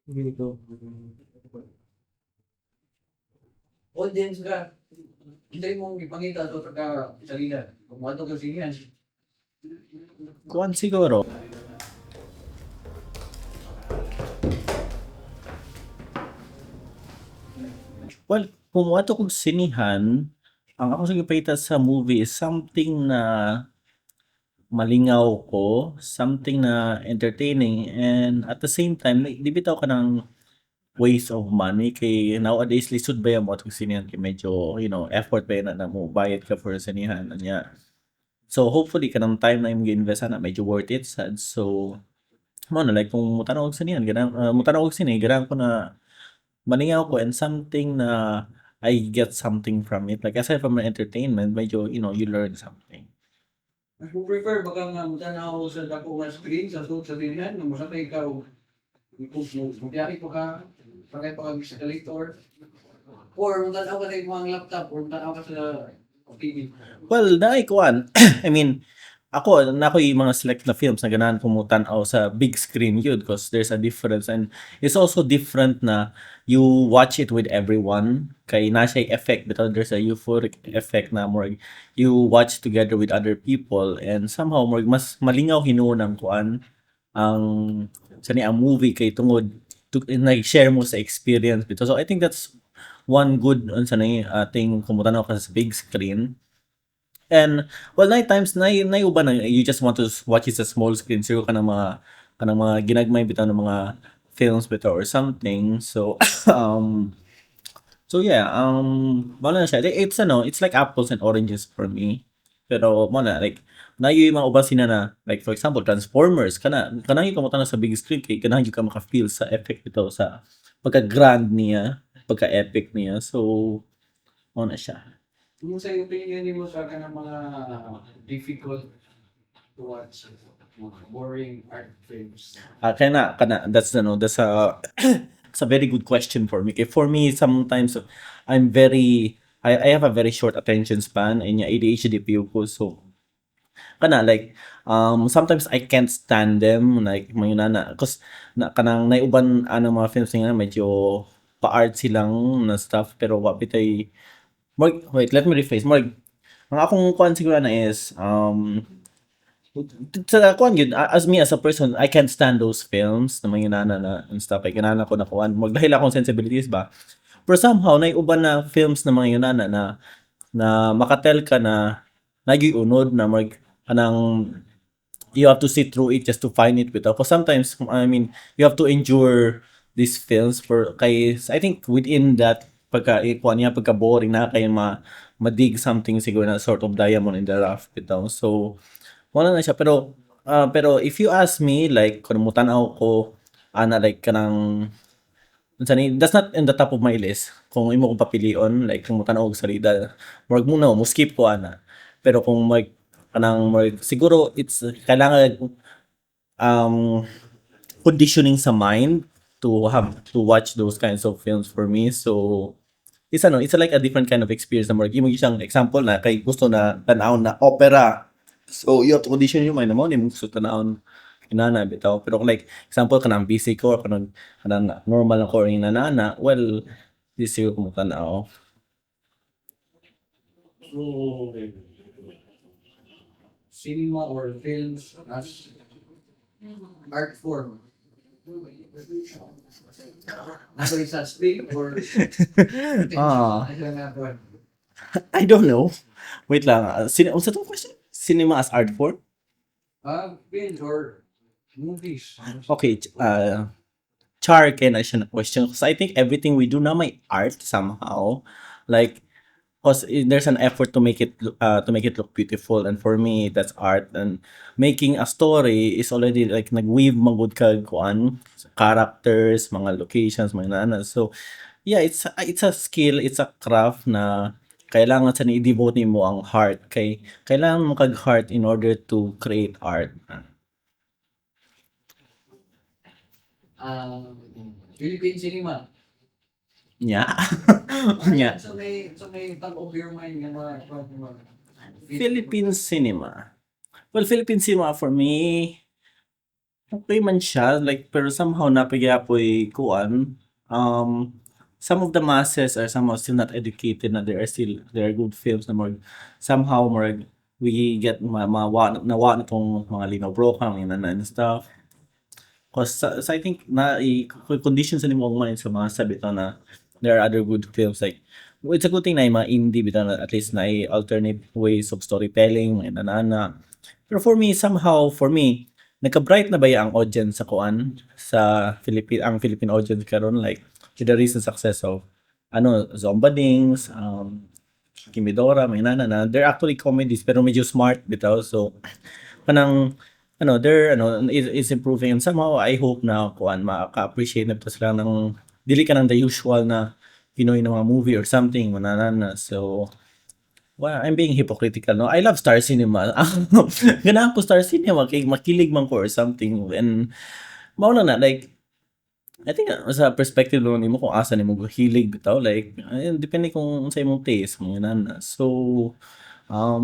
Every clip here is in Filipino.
Dito. Audience ka, hindi mong ipangita sa sarili. Kung ano kasi yan. Kuwan siguro. Well, kung ato kog sinihan, ang ako sa gipahita sa movie is something na malingaw ko, something na entertaining, and at the same time, like, di bitaw ka ng waste of money kay nowadays lisod ba yung atong sinihan kay medyo, effort ba yun na mo bayad ka for sinihan niya. So hopefully kanang time na imong gi-invest na medyo worth it sad. So mo na like kung mutanaw og sinihan ganang mutanaw og sini ganang ko na malingaw ko and something na I get something from it. Like aside from the entertainment, medyo you learn something. Mas mo prefer baka nga mutanaw sa dako nga screen sa suot sa tinihan, nga masakay ka o magyari pa ka, sakay pa ka sa escalator, or mutanaw ka sa mga laptop, or mutanaw ka sa TV. Well, naay kuan. I mean, ako na ako'y mga select na films na ganahan ko mo tan-aw sa big screen yun because there's a difference and it's also different na you watch it with everyone kay na siya effect because there's a euphoric effect na more you watch together with other people and somehow more mas malingaw hinuon ang kuan ang ang movie kay tungod nag-share mo sa experience bitaw. So I think that's one good unsa na ating kumutanaw ka sa big screen. And well, night times na uban na you just want to watch it sa small screen siguro kanang mga ginagmay bitaw ng mga films bitaw or something. So yeah, wala na siya. It's like apples and oranges for me. Pero mo na like na yung mga uban sina na like for example Transformers kanang yung kamutan na sa big screen kay kanang yung ka maka-feel sa effect bitaw sa pagka-grand niya, pagka-epic niya. So mo na siya. Kung sa opinion mo sa ka ng mga difficult to watch, mga boring art films. Kana that's a it's a very good question for me. Kay for me sometimes I have a very short attention span and ADHD po ko so like sometimes I can't stand them like mga nana cause kanang naiuban anang mga films nga medyo pa-art silang na stuff pero wapitay wait, let me rephrase more ang akong kuan siguro na is sa kuan yun, as me as a person, I can't stand those films na mga inana na and stuff. Like, inana ko na kuan. Magdahil akong sensibilities ba? Pero somehow, naiuban na films na mga inana na makatel ka na nagiunod na kanang you have to sit through it just to find it bitaw. Because sometimes, I mean, you have to endure these films for kay I think within that kuan niya pagka boring na kay madig something siguro na sort of diamond in the rough bitaw. So wala na siya pero if you ask me like kung mo-tan-aw ko ana like kanang unsa ni that's not in the top of my list kung imo ko papilion like kung mo-tan-aw og salida murag mo skip ko ana pero kung kanang siguro it's kailangan um conditioning sa mind to have to watch those kinds of films for me so it's like a different kind of experience na murag imo siyang example na kay gusto na tan-aw na opera. So, you have to condition yung mind mo, hindi mo gusto tanawon inana bitaw. Pero kung like, example, kanang busy ko, or kanang normal na ko or inanana, well, this year ko mo tanaw. So, cinema or films as art form. Nasa isa stream or Ah, I don't know. I don't know. Wait lang. Unsa tong question? Cinema as art form? Films or movies. Okay, char kay na siya na question. Because I think everything we do na may art somehow. Like, because there's an effort to make it look beautiful and for me that's art and making a story is already like nagweave magud kag kuan characters mga locations mga nana so yeah it's a skill it's a craft na kailangan sa ni-devote nimo ang heart kay kailangan mo kag heart in order to create art. Um, Philippine cinema. Yeah. Yeah. So may top of your mind nga mga Philippine cinema. Well, Philippine cinema for me okay man siya, like, pero somehow napigyapoy kuan, some of the masses are somehow still not educated na there are good films na more somehow more we get nawa na tong mga Lino Brockham and stuff. Cause sa I think na condition sa nimo man sa mga sabi to na there are other good films like it's a good thing na yung mga indie bitaw na at least na alternate ways of storytelling mga nanana. Pero for me nagka-bright na ba ang audience sa kuan sa Philippine audience karon like with the recent success of Zombadings, Kimidora, may nana they're actually comedies pero medyo smart bitaw so kanang is improving and somehow I hope na kuan maka-appreciate na to sila ng dili ka ng the usual na Pinoy na mga movie or something manana so well, I'm being hypocritical no I love Star Cinema ganahan ko Star Cinema kay makilig man ko or something and mao na like I think sa perspective naman nimo kung asa nimo hilig bitaw like depende kung sa imong taste mga nana so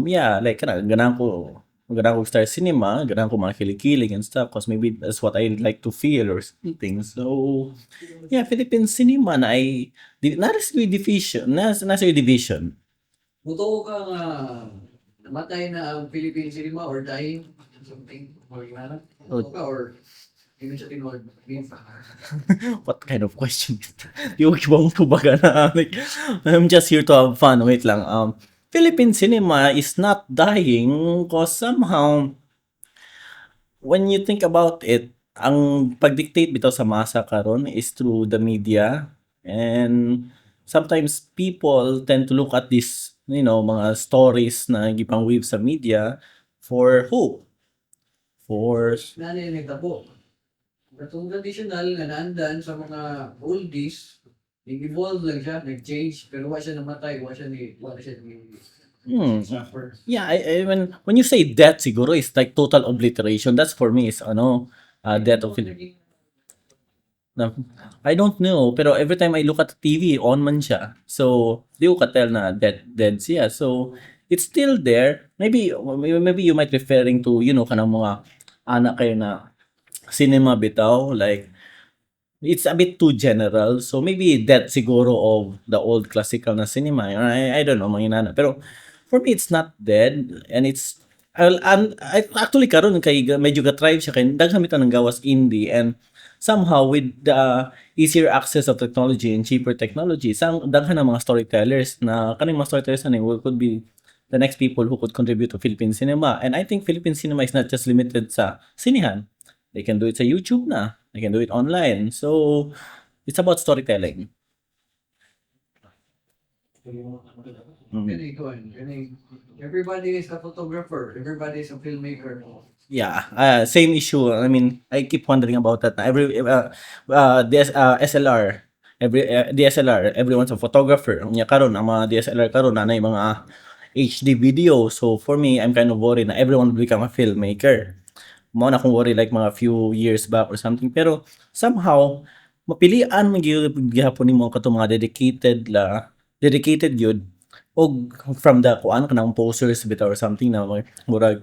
yeah, like ganahan ko Star Cinema, ganahan ko mga kilig-kilig and stuff because maybe that's what I like to feel or something. So, yeah, Philippine cinema na ay nasa yung division. Totoo ka nga namatay na ang Philippine cinema or dying something or gimana? Totoo ka or hindi siya tinod? What kind of question is that? Di ko kibang tubaga na. Like, I'm just here to have fun. Wait lang. Philippine cinema is not dying because somehow when you think about it, ang pag-dictate bitaw sa masa karon is through the media and sometimes people tend to look at this, mga stories na gipang-weave sa media for hope, for Nanay nagtabo. Katong traditional nga naandan sa mga oldies, nag-evolve lang siya, nag-change, pero wala siya namatay, wala siya suffer. yeah, when you say death siguro is like total obliteration. That's for me is death of na, I don't know, pero every time I look at the TV, on man siya. So, di ko ka-tell na dead siya. So, it's still there. Maybe you might referring to, kanang mga anak kayo na cinema bitaw. Like, it's a bit too general. So, maybe that siguro of the old classical na cinema. I don't know, mga inana. Pero, for me, it's not dead. And it's, actually karon kay medyo ga-thrive siya kay daghan bitaw ng gawas indie and somehow with the easier access of technology and cheaper technology sang daghan ng mga storytellers na kaning mga storytellers na could be the next people who could contribute to Philippine cinema and I think Philippine cinema is not just limited sa sinihan they can do it sa YouTube na they can do it online so it's about storytelling. Gani ko, everybody is a photographer, everybody is a filmmaker. Yeah, same issue. I mean, I keep wondering about that. SLR, DSLR, everyone's a photographer. Unya karon ang mga DSLR karon na mga HD video. So for me, I'm kind of worried na everyone will become a filmmaker. Mao na akong worry like mga few years back or something. Pero somehow mapilian man gyud gihapon nimo kato mga dedicated yun og from the kuan kanang posters bitaw or something na murag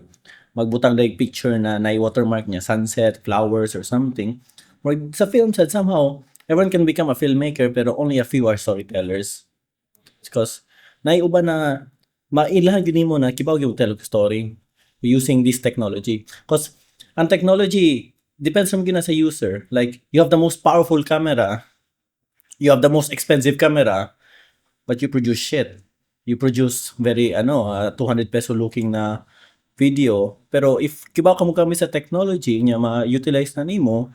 magbutang like picture na watermark niya sunset flowers or something murag sa film side somehow everyone can become a filmmaker pero only a few are storytellers because uban na mailahan gyud mo na kibaw gyud tell story using this technology because ang technology depends from gina sa user like you have the most powerful camera you have the most expensive camera but you produce shit. You produce very 200 peso looking na video. Pero if kibaw ka mo kami sa technology nya ma-utilize na nimo,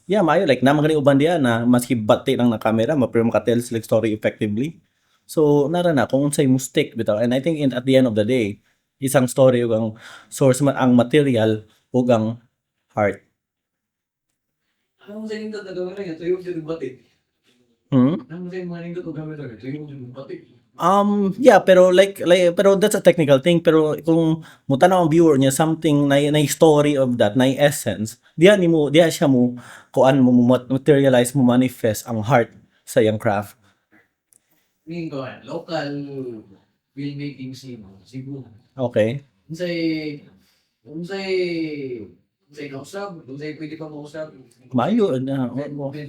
yeah, maayo like na magaling uban diya na maski bati lang na camera, pero maka-tell sila story effectively. So nara na kung unsay mo stick bitaw. And I think at the end of the day, isang story ug ang source ang material ug ang heart. Ano sa nindot na gawin nga, tuyok dyan yung bati. Hmm? Ano sa mga nindot na gawin nga, tuyok dyan yung bati. Yeah, pero pero that's a technical thing. Pero kung mutanaw ang viewer niya something na story of that, na essence, diya siya mo kuan mo materialize mo manifest ang heart sa iyang craft. Ngayon ko, local filmmaking scene, Cebu. Okay. Unsay Sa ikausap, kung sa'yo pwede pa mausap. Maayo na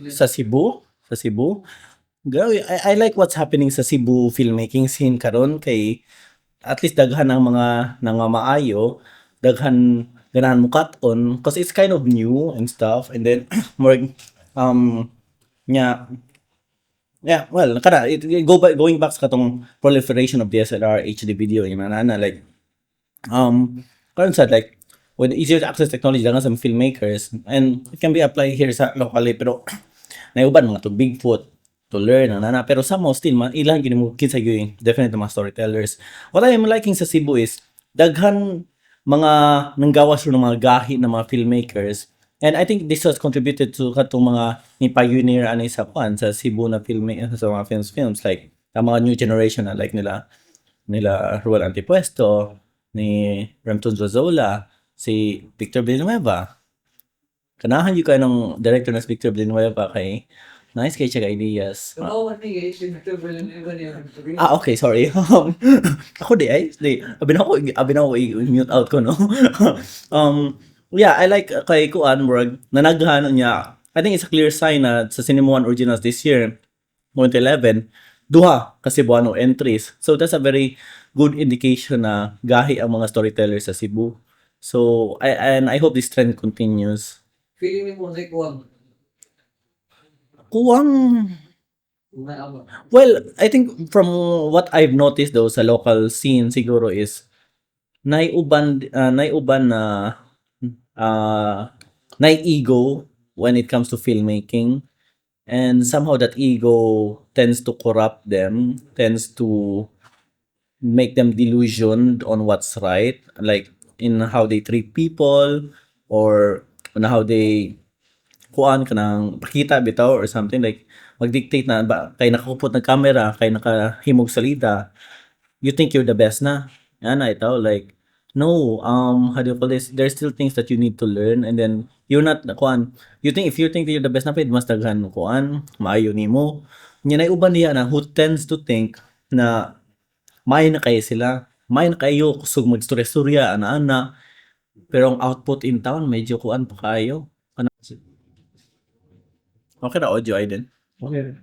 sa Cebu, grabe, I like what's happening sa Cebu filmmaking scene karon kay at least daghan ang mga maayo, ganahan mo cut-on 'cause it's kind of new and stuff and then more nya yeah, well, going back sa katong proliferation of DSLR, HD video, yung nana like karon sad like when easier to access technology lang sa mga filmmakers and it can be applied here sa locally pero naiuban mga to Bigfoot to learn ang nana pero somehow still man ilang gini mo kinsa gyud definitely mga storytellers. What I am liking sa Cebu is daghan mga nanggawas ro ng mga gahi ng mga filmmakers and I think this has contributed to katong mga ni pioneer ani sa kwan sa Cebu na sa mga films like ang mga new generation na like nila Ruel Antipuesto, ni Remton Zozola, si Victor Villanueva. Ganahan yung kayo ng director na si Victor Villanueva kay nice kay siya ka ideas. Kawawan ni guys, yung Victor Villanueva niya. Okay, sorry. Ako abi na ako i-mute out ko, no? Yeah, I like kay Kuan Murag, nanaghan niya. I think it's a clear sign na sa Cinema One Originals this year, 2011, duha ka Cebuano entries. So that's a very good indication na gahi ang mga storytellers sa Cebu. So I hope this trend continues. Feeling mo sa kuwang. Kuwang well, I think from what I've noticed though sa local scene siguro is naiuban na nai-ego when it comes to filmmaking and somehow that ego tends to corrupt them, tends to make them delusioned on what's right, like in how they treat people or on how they kuan ka ng pakita bitaw or something like mag-dictate na ba kay nakakupot ng camera kay nakahimog salita you think you're the best na yan na ito like no how do you call this there's still things that you need to learn and then you're not kuan you think if you think that you're the best na pwede mas daghan kuan maayo nimo nya na uban niya na who tends to think na may na kayo sila may na kayo kusog magstorya-storya ana-ana pero ang output in town medyo kuan pa kayo. Okay na audio ay din. Okay.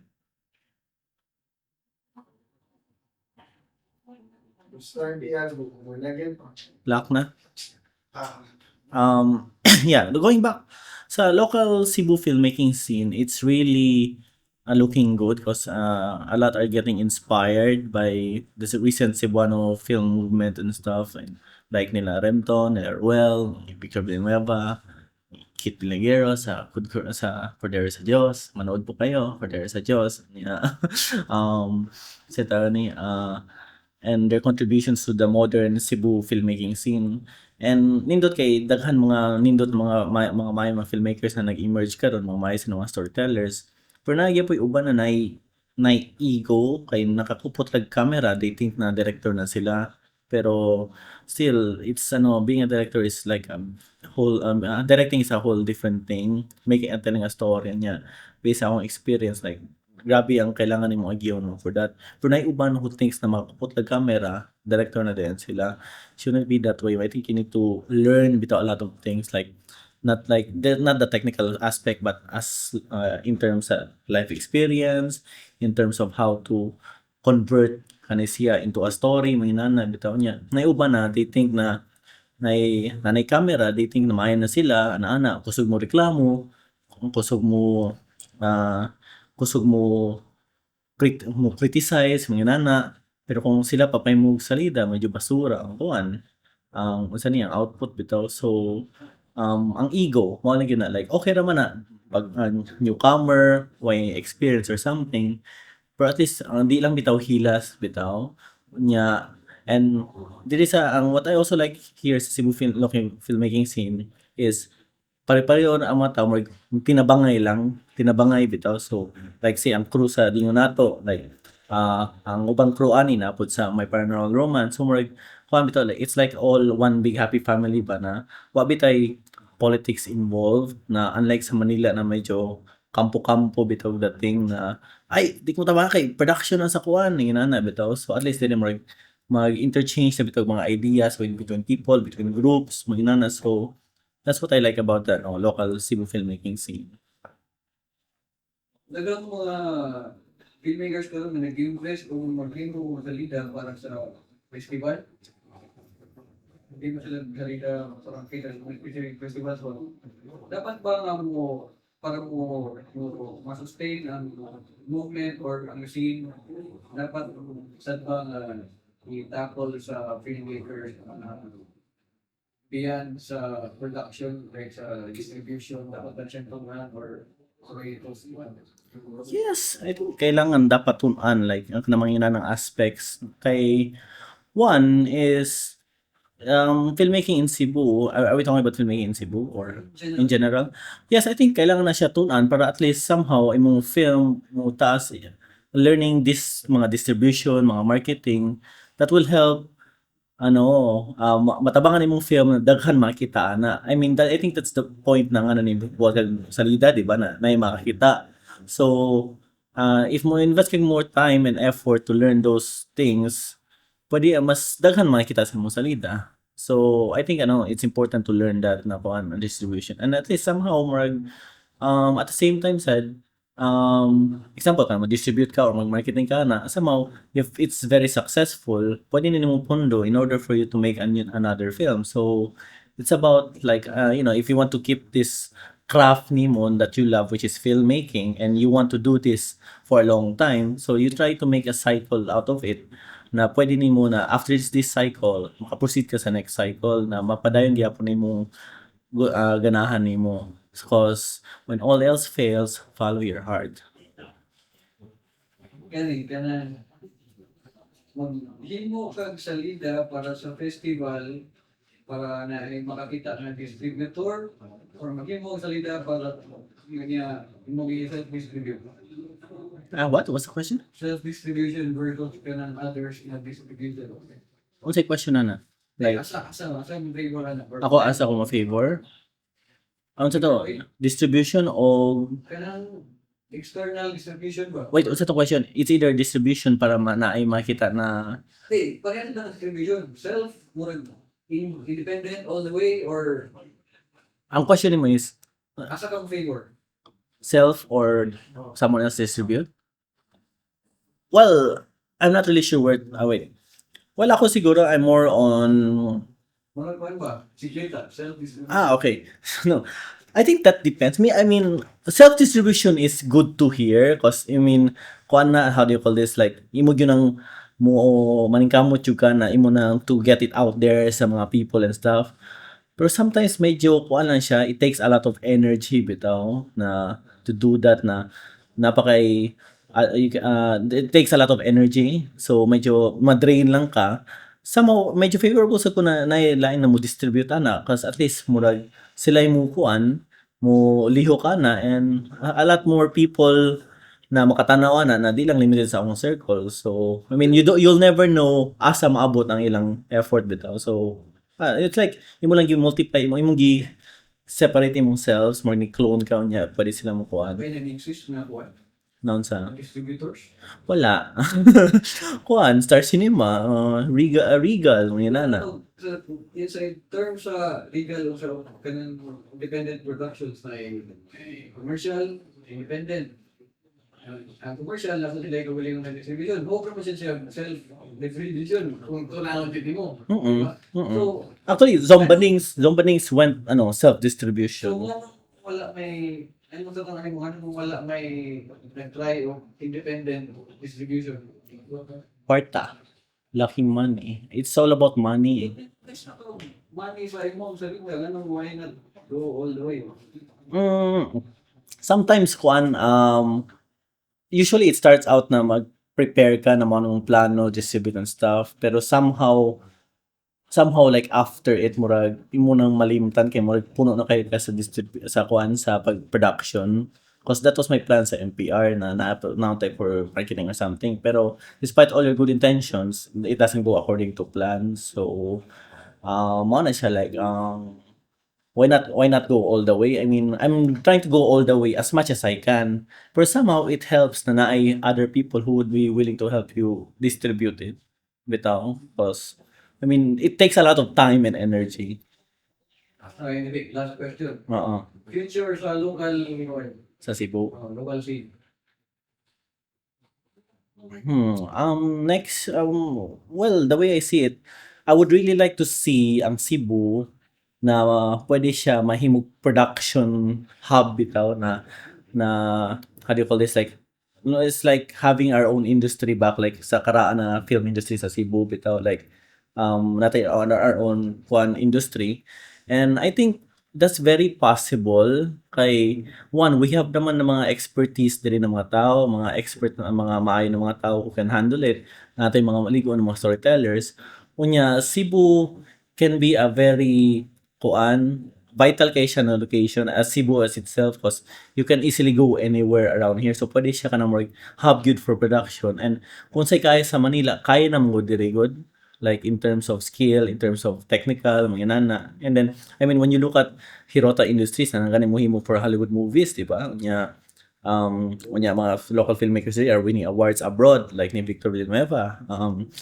Lock na. Yeah, going back sa local Cebu filmmaking scene, it's really looking good because a lot are getting inspired by this recent Cebuano film movement and stuff and like nila Remton, nila Ruel, Victor Villanueva, Kit Pilagero sa Cordero sa Diyos. Manood po kayo, Cordero sa Diyos. Yeah. Si Tony, and their contributions to the modern Cebu filmmaking scene. And nindot kay daghan mga filmmakers na nag-emerge karon mga mga storytellers. Pero nagyapoy uban na nay ego kay nakakupot lag camera, they think na director na sila. Pero still it's being a director is like whole directing is a whole different thing. Making and telling a story niya based sa akong experience like grabe ang kailangan nimo agyaw no for that. Pero naiuban who thinks na makakupot lag camera, director na din sila. Shouldn't be that way. I think you need to learn a lot of things like not the technical aspect but as in terms of life experience, in terms of how to convert siya into a story manginana bitaw niya. Naiuban na they think na nanay camera, they think na maayo na sila, ana-ana, kusog mo reklamo, kusog mo kusog mo criticize mga nana pero kung sila papay mo salida medyo basura ang kuan ang unsa niya output bitaw so ang ego mo lang gyud na like okay ra man na pag newcomer way experience or something pero at least di lang bitaw hilas bitaw nya and diri sa ang what I also like here sa Cebu filmmaking scene is pare-pareho na ang mga tao tinabangay bitaw so like say ang crew sa Leonato like ang ubang crew ani na pud sa My Paranormal Romance so murag kuan bitaw like it's like all one big happy family ba na wa bitay politics involved na unlike sa Manila na medyo kampo-kampo bitaw dating na ay di ko tama kay production na sa kuan na bitaw so at least dili mag-interchange na bitaw mga ideas between people between groups mga so That's what I like about the local Cebu filmmaking scene. Dagang mga filmmakers karon na nag-invest kung mag-linggo o salida para sa festival. Hindi mo sila salida sa mga kita sa specific festival. So, dapat ba nga mo para mo masustain ang movement or ang scene, dapat saan ba nga i-tackle sa filmmakers beyond sa production, like sa distribution, dapat ba siyang tungan or creators? Yes, I think kailangan dapat tunan like ang namang yun ng aspects kay one is filmmaking in Cebu. Are we talking about filmmaking in Cebu or in general? Yes, I think kailangan na siya tunan para at least somehow imong film mo taas learning this mga distribution, mga marketing that will help matabangan imong film na daghan makita na. I mean, I think that's the point ng ni Buwag Salida, di ba, na makakita. So, if mo invest kang more time and effort to learn those things, pwede mas daghan makita sa imong salida. So, I think it's important to learn that na kuan distribution. And at least somehow at the same time said, example ka, mag-distribute ka or mag-marketing ka na, somehow, if it's very successful, pwede nimo pundo in order for you to make another film. So, it's about like, if you want to keep this craft nimo that you love, which is filmmaking, and you want to do this for a long time, so you try to make a cycle out of it na pwede nimo na after this cycle, makaproceed ka sa next cycle na mapadayon gyapon nimo ganahan nimo. Because when all else fails, follow your heart. Kani, maghimo kag salida para sa festival para na makakita ng distributor or maghimo kag salida para niya mo i-self-distribute. What? What's the question? Self-distribution versus kanang others na distributed. What's the question na? Like, Asa mo favor na. ako ma-favor? Ano sa to? Distribution o... Kanang external distribution ba? Wait, what's the question? It's either distribution para na ay makita na... Hey, parehas na distribution. Self, murag independent all the way or Ang question mo is, asa kang favor? self or someone else distribute? Well, I'm not really sure where... wait. Well, ako siguro, I'm more on... Murag kuan ba? Si Jeta, self-distribution. Okay. No. I think that depends. I mean, self-distribution is good to hear because, I mean, kuan na, how do you call this? Like, imo yun ang mo maningkamot yung ka na imo na to get it out there sa mga people and stuff. Pero sometimes medyo kuan lang siya, it takes a lot of energy bitaw na to do that na napakay it takes a lot of energy. So medyo madrain lang ka. Somehow medyo favorable sa ko na lain na mo distribute ana kasi at least murag sila mo kuan mo liho ka na and a lot more people na makatanaw na di lang limited sa akong circle. So I mean you'll never know asa maabot ang ilang effort bitaw. So it's like imo lang gi-multiply mo imong gi separate imong selves mo ni clone ka niya pwede sila mo kuan May nag-exist na kuan. noon sa Distributors. wala kuan Star Cinema Regal mo na Sa terms sa legal sa kanang independent productions na commercial, independent. Ang commercial na sila gawaling ng distribution. Huwag mo siya self-distribution kung tulangan din mo. So, actually Zombanings went self distribution. so wala may ano sa kanang kung wala may nag-try o independent distribution. Kwarta. Lucky money. It's all about money. There's no money sa imo sa legal, ano why not go all the way? Sometimes kuan usually it starts out na mag-prepare ka naman ng plano, distribute and stuff. Pero somehow like after it murag imo nang malimtan kay murag puno na kayo ka sa kuan sa pag-production because that was my plan sa NPR na type for marketing or something. Pero despite all your good intentions, it doesn't go according to plan. So mo na siya like why not go all the way? I mean, I'm trying to go all the way as much as I can. But somehow it helps na naay other people who would be willing to help you distribute it. Bitaw. Because, I mean, it takes a lot of time and energy. Anyway, last question. Oo, Future sa local, sa Cebu. local scene. Next, well, the way I see it, I would really like to see ang Cebu na pwede siya mahimog production hub bitaw na how do you call this, like it's like having our own industry back, like sa karaan na film industry sa Cebu bitaw, like natin on our own one industry. And I think that's very possible kay one, we have naman ng mga expertise din ng mga tao, mga expert na mga maayo ng mga tao who can handle it. Natin mga maligo ng mga storytellers. Unya, Cebu can be a very vital kay siya na location as Cebu as itself, because you can easily go anywhere around here. So pwede siya ka na more hub good for production. And kung say kaya sa Manila, kaya na mo diri good, like in terms of skill, in terms of technical, mga nana. And then, I mean, when you look at Hirota Industries, na ganing mo for Hollywood movies, di ba? Unya mga local filmmakers are winning awards abroad, like ni Victor Villanueva,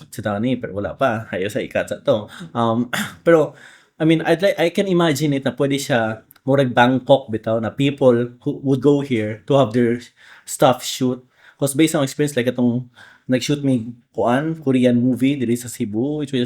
si Tani, pero wala pa. Hayo sa ikat sa to. Pero, I mean, I can imagine it na pwede siya more like Bangkok bitaw na people who would go here to have their stuff shoot. Because based on experience, like itong nag-shoot me Korean movie diri sa Cebu, which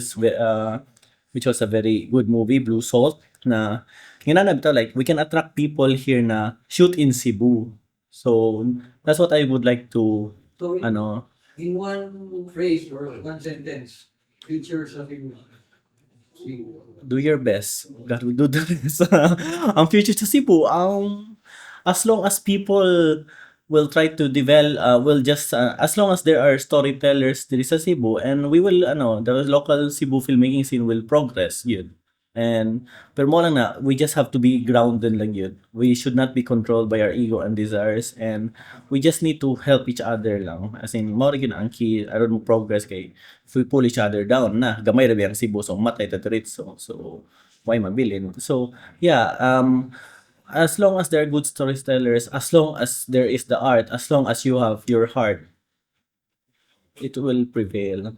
was a very good movie, Blue Salt, na ginana bitaw, like we can attract people here na shoot in Cebu. So that's what I would like to So, ano in one phrase or one sentence, future sa Cebu. do your best. God will do the rest. Ang future sa Cebu, as long as people will try to develop, will just, as long as there are storytellers diri sa Cebu, and we will, the local Cebu filmmaking scene will progress, yun. And, pero mo lang na, we just have to be grounded lang yun. We should not be controlled by our ego and desires, and we just need to help each other lang. As in, mo rin yun ang key, aron mo progress kay, if we pull each other down na, gamay rabi ang Cebu, so matay taturitso. So, why mabilin? So, yeah, as long as there are good storytellers, as long as there is the art, as long as you have your heart, it will prevail.